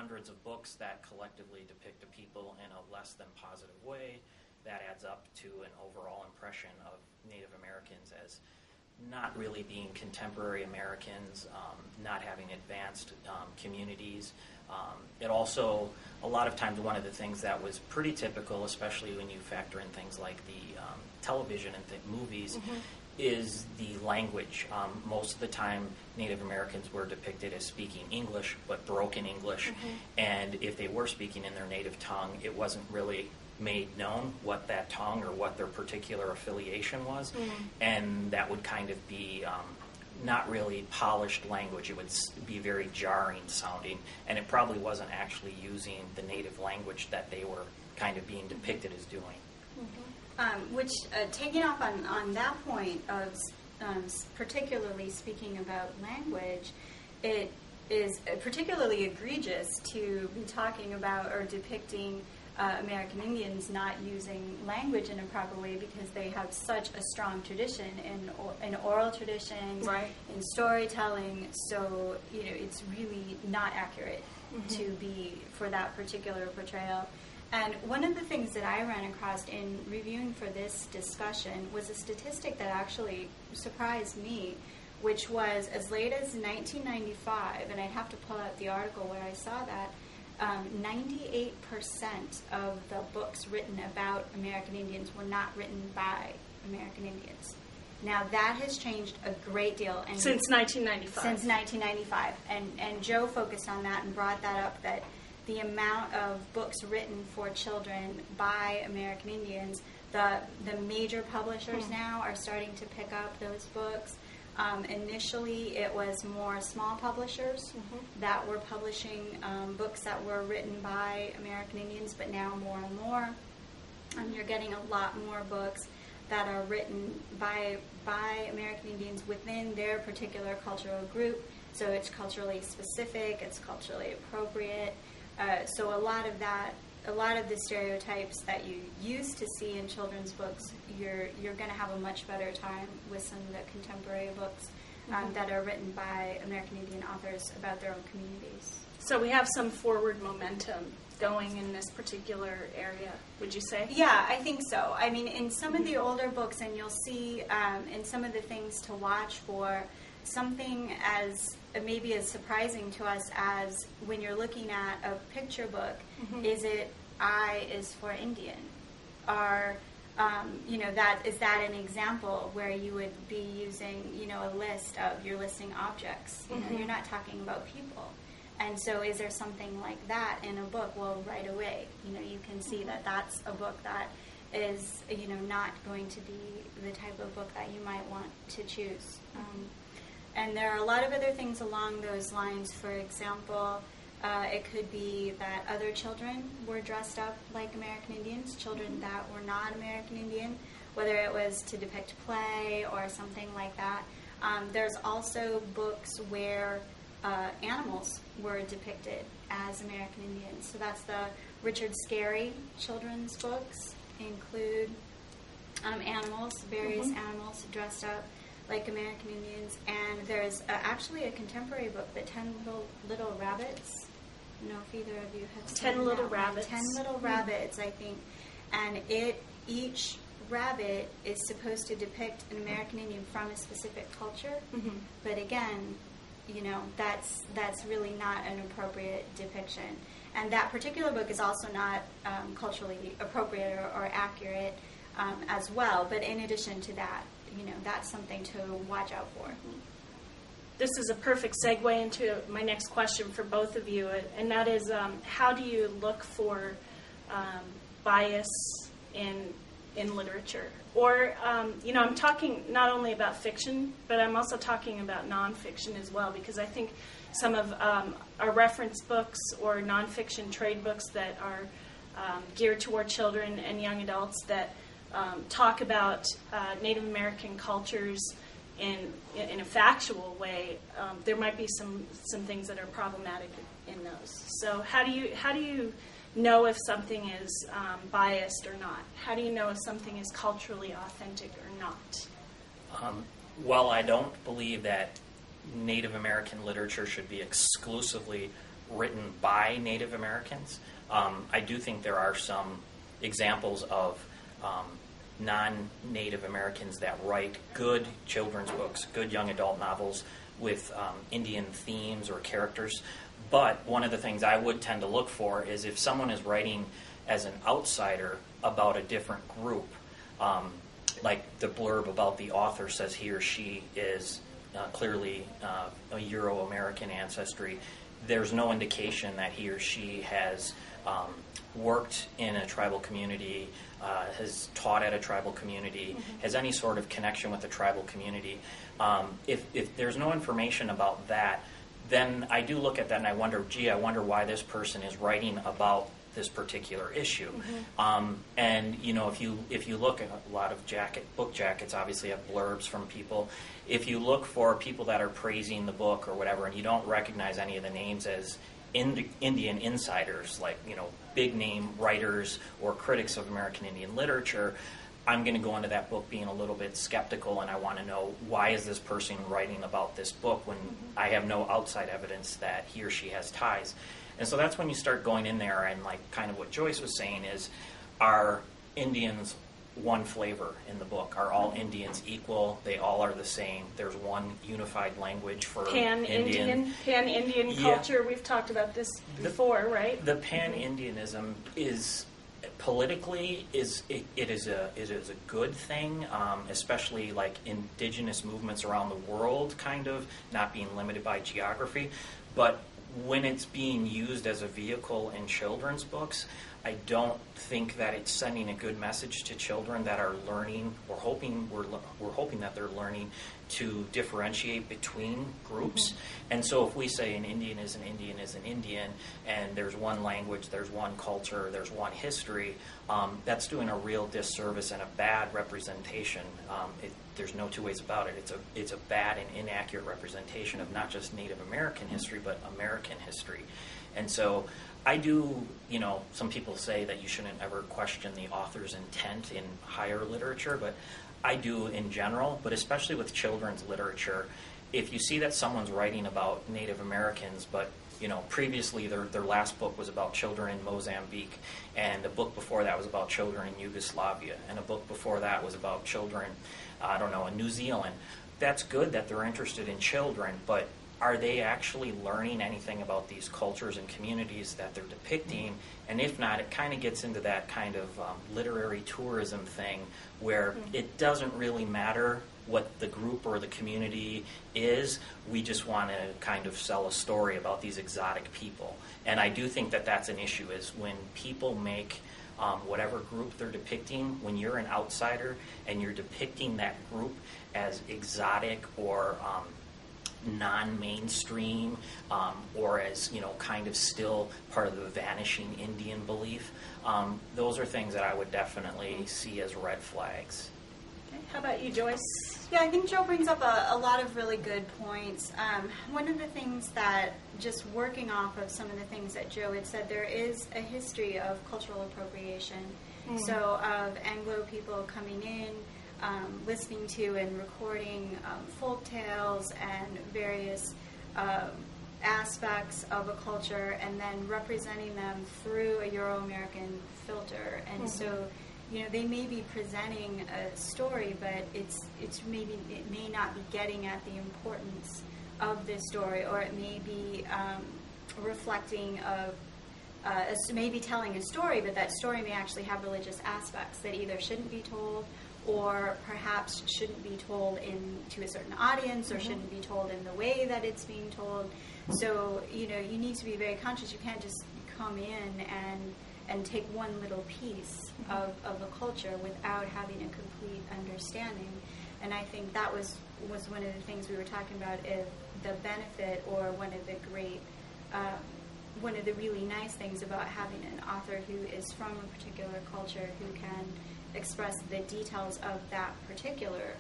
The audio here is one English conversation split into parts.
hundreds of books that collectively depict a people in a less than positive way, that adds up to an overall impression of Native Americans as not really being contemporary Americans, not having advanced communities. It also, a lot of times, one of the things that was pretty typical, especially when you factor in things like the television and movies, is the language. Most of the time, Native Americans were depicted as speaking English, but broken English. And if they were speaking in their native tongue, it wasn't really made known what that tongue or what their particular affiliation was. And that would kind of be not really polished language. It would be very jarring sounding, and it probably wasn't actually using the native language that they were kind of being depicted as doing. Which, taking off on that point of particularly speaking about language, it is particularly egregious to be talking about or depicting American Indians not using language in a proper way, because they have such a strong tradition in oral traditions, in storytelling. So it's really not accurate to be for that particular portrayal. And one of the things that I ran across in reviewing for this discussion was a statistic that actually surprised me, which was as late as 1995, and I'd have to pull out the article where I saw that, 98% of the books written about American Indians were not written by American Indians. Now, that has changed a great deal. And since 1995. Since 1995. And Joe focused on that and brought that up, that the amount of books written for children by American Indians, the major publishers now are starting to pick up those books. Initially, it was more small publishers that were publishing books that were written by American Indians, but now more and more. You're getting a lot more books that are written by American Indians within their particular cultural group. So it's culturally specific, it's culturally appropriate. So a lot of the stereotypes that you used to see in children's books, you're going to have a much better time with some of the contemporary books that are written by American Indian authors about their own communities. So we have some forward momentum going in this particular area, would you say? Yeah, I think so. I mean, in some of the older books, and you'll see in some of the things to watch for, something as maybe as surprising to us as when you're looking at a picture book, is it I is for Indian? Or, is that an example where you would be using, a list of your listing objects? You're not talking about people. And so is there something like that in a book? Well, right away, you can see that that's a book that is, not going to be the type of book that you might want to choose. And there are a lot of other things along those lines. For example, it could be that other children were dressed up like American Indians, children that were not American Indian, whether it was to depict play or something like that. There's also books where animals were depicted as American Indians. So that's the Richard Scarry children's books include animals, various animals dressed up like American Indians. And there's actually a contemporary book, The 10 Little Rabbits. I don't know if either of you have seen 10 Little Rabbits. 10 Little Rabbits, I think. And each rabbit is supposed to depict an American Indian from a specific culture. But again, that's really not an appropriate depiction. And that particular book is also not culturally appropriate or accurate as well. But in addition to that, that's something to watch out for. This is a perfect segue into my next question for both of you, and that is, how do you look for bias in literature? Or, I'm talking not only about fiction, but I'm also talking about nonfiction as well, because I think some of our reference books or nonfiction trade books that are geared toward children and young adults that talk about Native American cultures in a factual way, there might be some things that are problematic in those. So how do you know if something is biased or not? How do you know if something is culturally authentic or not? Well, I don't believe that Native American literature should be exclusively written by Native Americans. I do think there are some examples of non-Native Americans that write good children's books, good young adult novels with Indian themes or characters. But one of the things I would tend to look for is if someone is writing as an outsider about a different group, like the blurb about the author says he or she is clearly a Euro-American ancestry, there's no indication that he or she has worked in a tribal community, has taught at a tribal community, has any sort of connection with the tribal community. If there's no information about that, then I do look at that and I wonder, I wonder why this person is writing about this particular issue. And if you look at a lot of book jackets, obviously have blurbs from people. If you look for people that are praising the book or whatever, and you don't recognize any of the names as Indian insiders, like big name writers or critics of American Indian literature, I'm going to go into that book being a little bit skeptical, and I want to know, why is this person writing about this book when I have no outside evidence that he or she has ties? And so that's when you start going in there, and like kind of what Joyce was saying is, are Indians one flavor in the book? Are all Indians equal? They all are the same. There's one unified language for Pan-Indian culture. We've talked about this before, right? The Pan-Indianism is politically it is a good thing, especially like indigenous movements around the world, kind of not being limited by geography. But when it's being used as a vehicle in children's books, I don't think that it's sending a good message to children that are learning. We're hoping that they're learning to differentiate between groups. And so if we say an Indian is an Indian is an Indian, and there's one language, there's one culture, there's one history, that's doing a real disservice and a bad representation. There's no two ways about it. It's a bad and inaccurate representation of not just Native American history, but American history. And so I do, some people say that you shouldn't ever question the author's intent in higher literature, but I do in general, but especially with children's literature. If you see that someone's writing about Native Americans, but previously their last book was about children in Mozambique, and a book before that was about children in Yugoslavia, and a book before that was about children, in New Zealand. That's good that they're interested in children, but are they actually learning anything about these cultures and communities that they're depicting? And if not, it kind of gets into that kind of literary tourism thing where it doesn't really matter what the group or the community is. We just want to kind of sell a story about these exotic people. And I do think that that's an issue, is when people make whatever group they're depicting, when you're an outsider and you're depicting that group as exotic or non-mainstream, or as kind of still part of the vanishing Indian belief, those are things that I would definitely see as red flags. Okay. How about you, Joyce? Yeah, I think Joe brings up a lot of really good points. One of the things that, just working off of some of the things that Joe had said, there is a history of cultural appropriation. So of Anglo people coming in, listening to and recording folk tales and various aspects of a culture, and then representing them through a Euro-American filter. And so, they may be presenting a story, but it may not be getting at the importance of this story, or it may be reflecting of maybe telling a story, but that story may actually have religious aspects that either shouldn't be told, or perhaps shouldn't be told to a certain audience, or shouldn't be told in the way that it's being told. So, you need to be very conscious. You can't just come in and take one little piece of a culture without having a complete understanding. And I think that was one of the things we were talking about, is the benefit, or one of the really nice things about having an author who is from a particular culture, who can express the details of that particular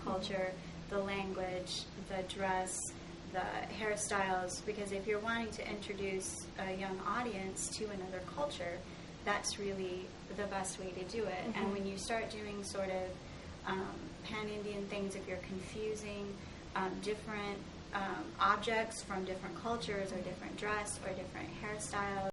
culture, the language, the dress, the hairstyles, because if you're wanting to introduce a young audience to another culture, that's really the best way to do it. And when you start doing sort of pan-Indian things, if you're confusing different objects from different cultures or different dress or different hairstyles.